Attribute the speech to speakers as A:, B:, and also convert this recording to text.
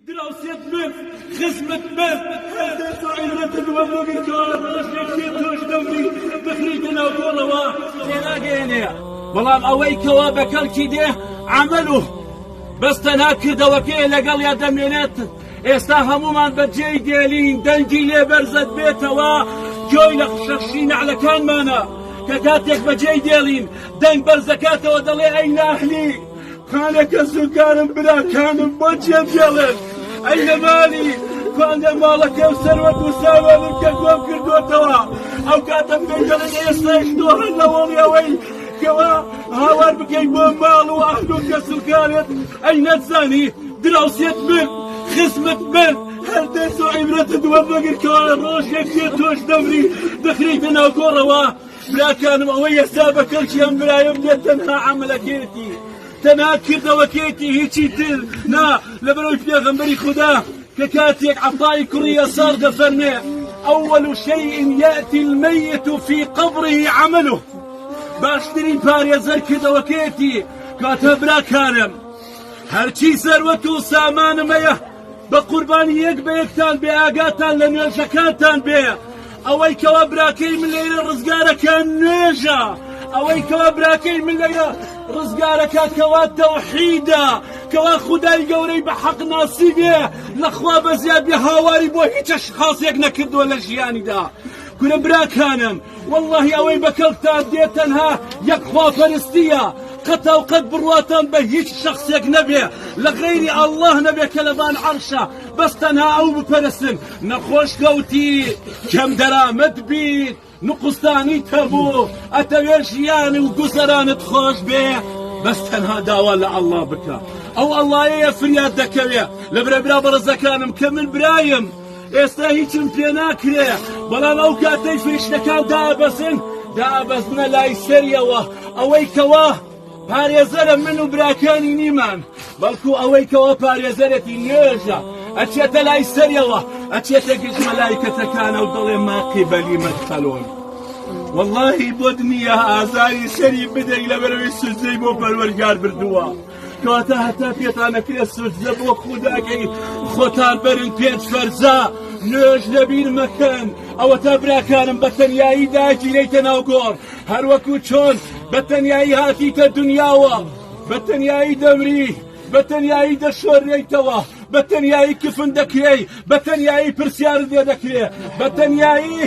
A: دراوسێت من خزمت من هەردەست و عیبرەتت وە بۆ گرتووە ڕۆژێکی تۆش دەوری بخریتە ناو کۆڵەوە تێناگەێنێ بەڵام ئەوەی کەوا بە کەڵکی دێ عەمەلوه بەس تەنها کردەوەکەیە لەگەڵ یا دەمێنێت ئێستا هەمومان بەجێی دێلین دەنگی لێبەرزت بێتەوە گوێی لە شەخشی نەعلەکانمانە کە کاتێک بەجێی دێڵین دەنگ بەرزەکاتەوە دەڵێ ئەی ناحلی خانەکە زووکارم براکانم بۆ جێم دێڵن ئەی لەمانی کوانێ ماڵەکە و سەروەت و ساوێنم کە گۆم کردوتەوە ئەو کاتەم پێی دەڵێن ئێستاش تۆ هەر لەوەڵی ئەوەی کەوا هاوار بکەی بۆ ماڵ و ئەهل و کەس و کارێت ئەی نەتزانی دراوسێت من خزمت من هەردەست و عیبرەتت وە بەگرکەوە ڕۆژێکی تۆش دەوری دەخریتە ناو کۆڕەوە براکانم ئەوەی ئێستا بە کەڵکی ئەم برایم دێت تەنها عەمەلەکێتی تەنها کردەوەکێتی هیچی تر نا لەبەرەوەی پێغەمبەری خوددا کە کاتێک عەتای کوڕی یەسار دەفەرمێ ئەوەل شەیء یەأتی المەیت فی قەبره عەمەلوه باشترین پارێزەر کردەوەکێتی کاتە براکانم هەرچی سەروەت و سامانم هەیە بە قوربانی یەک بە یەکتان بێ ئاگاتان لە نوێژەکانتان بێ ئەوەی کەوا براکەی من لەیرە ڕزگارەکە نوێژە ئەوەی کەوا براکەی من لەیرە ڕزگارەکە کەوا تەوحیدە کەوا خودای گەورەی بە حەق ناسیبێ لەخوا بەزیادی هاواری بۆ هیچ ئەشخاصێک نەکردووە لە ژیانیدا کورە براکانم واللهی ئەوەی بە کەڵکتان دێت تەنها یەک خواپەرستیە قەتا و قەت بڕواتان بە هیچ شخصێک نەبێ لە غەیری ئەڵڵاه نەبێ کە لەبان عەرشە بەس تەنها ئەو بپەرستن نەخۆش کەوتی کەم دەرامەت بیت نقستانی تەبوو ئەتەوێ ژیان و گوزەرانت خۆش بێ بەس تەنها داوا لە ئەڵڵا بکە ئەو ئەڵڵایەیە فریاد دەکەوێ لە برا بەڕزەکانم کە من برایم ئێستا هیچم پێ ناکرێ بەڵام ئەو کاتەی فریشتەکان دابەزنە لای سەریەوە ئەوەی کەوا پارێزەرە من و براکانی نیمان بەڵکو ئەوەی کەوا پارێزەرەتی نوێژە ئەچێتە لای سەریەوە ئەچێتە گشت مەلایکەتەکانە و دەڵێ ما قیبەلی مەدخەلۆن واللهی بۆت نییە ئازاری سەری بدەی لەبەرەوەی سوجدەی بۆ پەروەردگار بردووە کەواتە هەتا پێتان نەکرێت سوجدە بۆ خوداکەی خۆتان بەرن پێنج فەرزە نوێژ لەبیر مەکەن ئەوە تا براکانم بە تەنیایی داگیرەیتە ناو گۆڕ هەروەکو چۆن بە تەنیایی هاتیتە دنیاوە بە تەنیایی دەمری بە تەنیایی دەشۆڕێیتەوە بە تەنیایی کفن دەکرێی بە تەنیایی پرسیارت لێ دەکرێ بە تەنیایی